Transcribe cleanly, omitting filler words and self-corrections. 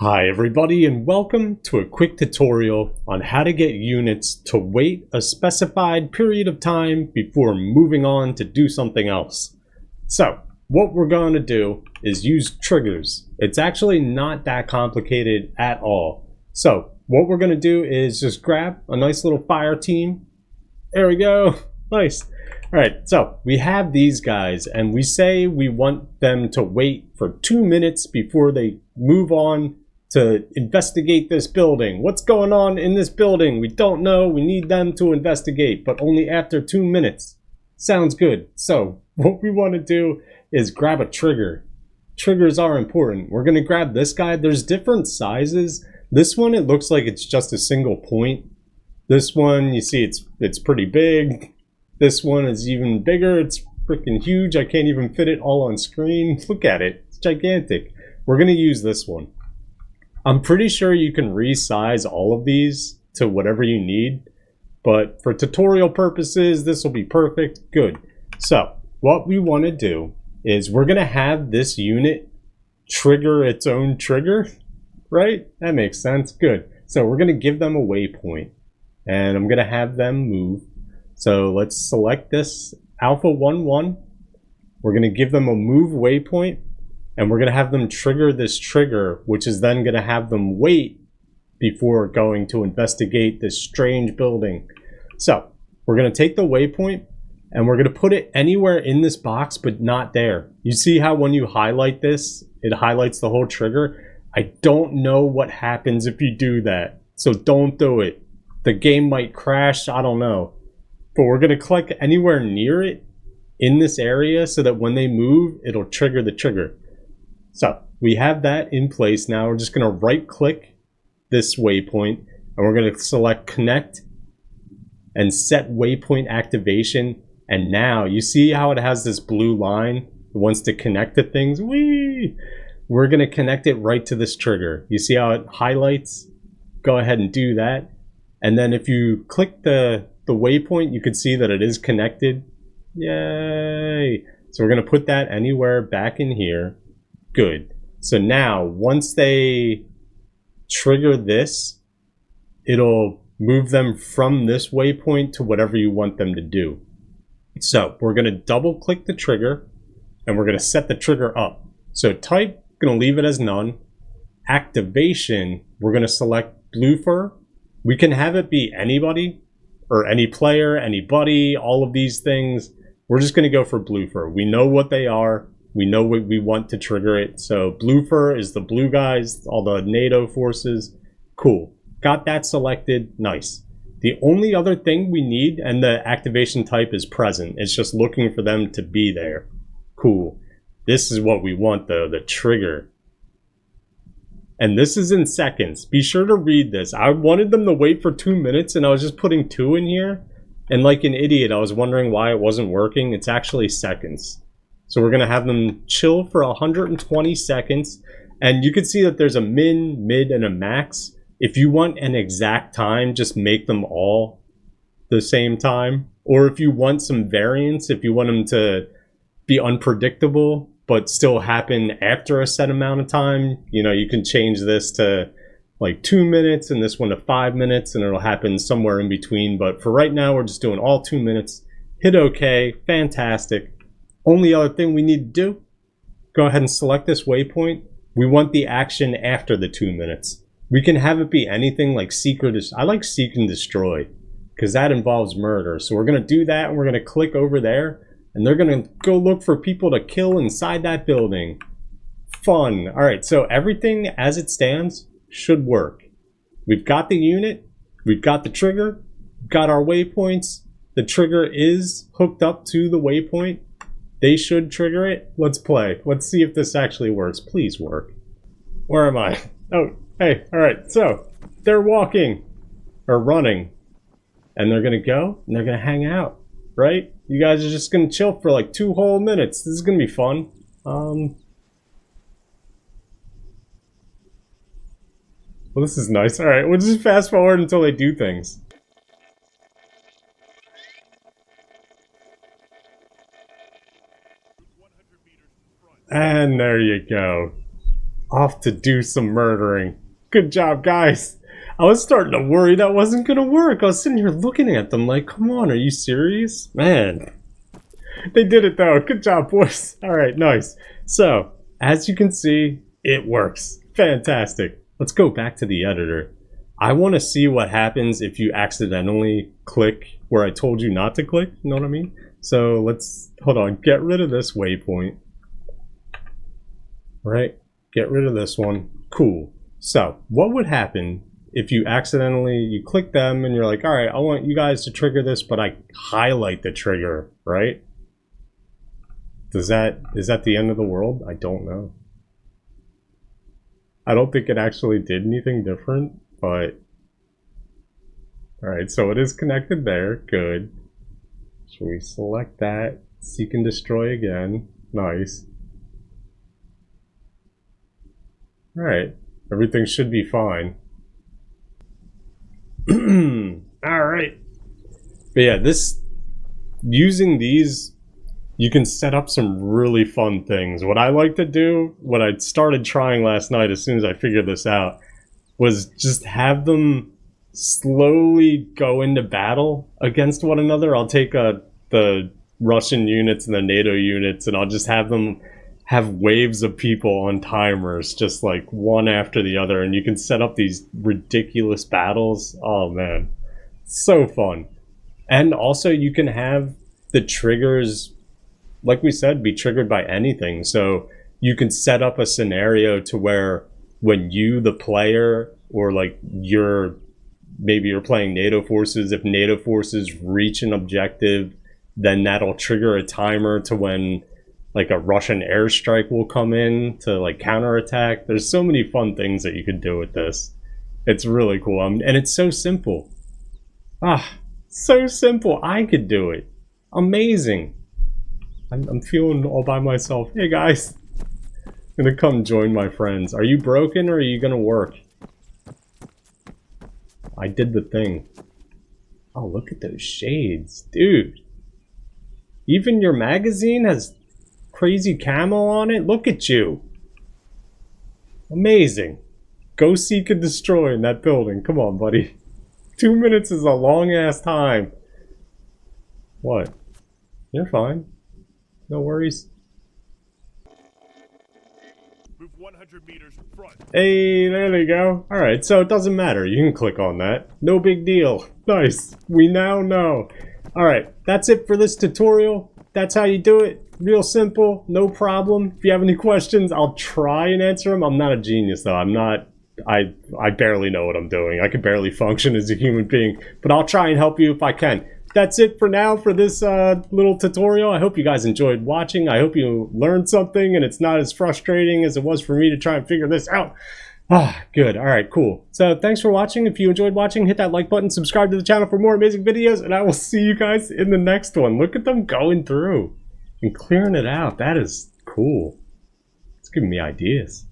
Hi everybody, and welcome to a quick tutorial on how to get units to wait a specified period of time before moving on to do something else. So what we're going to do is use triggers. It's actually not that complicated at all. So what we're going to do is just grab a nice little fire team. There we go. Nice. All right, so we have these guys and we say we want them to wait for 2 minutes before they move on to investigate this building. What's going on in this building? We don't know. We need them to investigate, but only after 2 minutes. Sounds good. So what we want to do is grab a trigger. Triggers are important. We're going to grab this guy. There's different sizes. This one, it looks like it's just a single point. This one, you see it's pretty big. This one is even bigger. It's freaking huge. I can't even fit it all on screen. Look at it. It's gigantic. We're going to use this one. I'm pretty sure you can resize all of these to whatever you need, but for tutorial purposes, this will be perfect. Good. So what we want to do is we're going to have this unit trigger its own trigger, right? That makes sense. Good. So we're going to give them a waypoint, and I'm going to have them move. So let's select this Alpha 1-1. We're going to give them a move waypoint. And we're going to have them trigger this trigger, which is then going to have them wait before going to investigate this strange building. So we're going to take the waypoint and we're going to put it anywhere in this box, but not there. You see how when you highlight this, it highlights the whole trigger? I don't know what happens if you do that. So don't do it. The game might crash, I don't know. But we're going to click anywhere near it in this area so that when they move, it'll trigger the trigger. So we have that in place now. We're just going to right click this waypoint and we're going to select connect and set waypoint activation. And now you see how it has this blue line. It wants to connect to things. Whee! We're going to connect it right to this trigger. You see how it highlights? Go ahead and do that. And then if you click the waypoint, you can see that it is connected. Yay! So we're going to put that anywhere back in here. Good. So now once they trigger this, it'll move them from this waypoint to whatever you want them to do. So we're going to double click the trigger and we're going to set the trigger up. So type, going to leave it as none. Activation, we're going to select blue fur. We can have it be anybody or any player, anybody, all of these things. We're just going to go for blue fur. We know what they are. We know what we want to trigger it. So blue fur is the blue guys, all the NATO forces. Cool. Got that selected. Nice. The only other thing we need, and the activation type is present. It's just looking for them to be there. Cool. This is what we want though, the trigger. And this is in seconds. Be sure to read this. I wanted them to wait for 2 minutes and I was just putting 2 in here. And like an idiot, I was wondering why it wasn't working. It's actually seconds. So we're going to have them chill for 120 seconds. And you can see that there's a min, mid, and a max. If you want an exact time, just make them all the same time. Or if you want some variance, if you want them to be unpredictable, but still happen after a set amount of time, you know, you can change this to like 2 minutes and this one to 5 minutes and it'll happen somewhere in between. But for right now, we're just doing all 2 minutes. Hit OK. Fantastic. Only other thing we need to do, go ahead and select this waypoint. We want the action after the 2 minutes. We can have it be anything like seek or destroy. I like seek and destroy because that involves murder. So we're going to do that and we're going to click over there and they're going to go look for people to kill inside that building. Fun. All right, so everything as it stands should work. We've got the unit. We've got the trigger. We've got our waypoints. The trigger is hooked up to the waypoint. They should trigger it. Let's play. Let's see if this actually works. Please work. Where am I? Oh, hey. All right. So they're walking or running and they're going to go and they're going to hang out, right? You guys are just going to chill for like 2 whole minutes. This is going to be fun. Well, this is nice. All right. We'll just fast forward until they do things. And there you go. off to do some murdering. Good job, guys. I was starting to worry that wasn't gonna work. I was sitting here looking at them like, come on, are you serious? Man. They did it though. Good job, boys. Alright, nice. So, as you can see, it works. Fantastic. Let's go back to the editor. I want to see what happens if you accidentally click where I told you not to click. You know what I mean? So let's, hold on, get rid of this waypoint. Right? Get rid of this one. Cool. So, what would happen if you you click them and you're like, alright, I want you guys to trigger this, but I highlight the trigger, right? Is that the end of the world? I don't know. I don't think it actually did anything different, but... Alright, so it is connected there. Good. Should we select that? Seek and destroy again. Nice. Alright, everything should be fine. Alright. But yeah, using these, you can set up some really fun things. What I like to do, what I started trying last night as soon as I figured this out, was just have them slowly go into battle against one another. I'll take the Russian units and the NATO units, and I'll just have them have waves of people on timers, just like one after the other, and you can set up these ridiculous battles. Oh man, so fun. And also you can have the triggers, like we said, be triggered by anything. So you can set up a scenario to where when you, the player, or like maybe you're playing NATO forces, if NATO forces reach an objective, then that'll trigger a timer to when like a Russian airstrike will come in to like counterattack. There's so many fun things that you could do with this. It's really cool. And it's so simple. So simple. I could do it. Amazing. I'm feeling all by myself. Hey guys, I'm gonna come join my friends. Are you broken or are you gonna work? I did the thing. Oh, look at those shades, dude. Even your magazine has crazy camo on it. Look at you. Amazing. Go seek and destroy in that building. Come on, buddy. 2 minutes is a long ass time. What? You're fine. No worries. Move 100 meters front. Hey, there they go. Alright, so it doesn't matter. You can click on that. No big deal. Nice. We now know. Alright, that's it for this tutorial. That's how you do it. Real simple. No problem. If you have any questions, I'll try and answer them. I'm not a genius, though. I barely know what I'm doing. I can barely function as a human being. But I'll try and help you if I can. That's it for now for this little tutorial. I hope you guys enjoyed watching. I hope you learned something and it's not as frustrating as it was for me to try and figure this out. Good. Alright, cool. So thanks for watching. If you enjoyed watching, hit that like button, subscribe to the channel for more amazing videos, and I will see you guys in the next one. Look at them going through and clearing it out. That is cool. It's giving me ideas.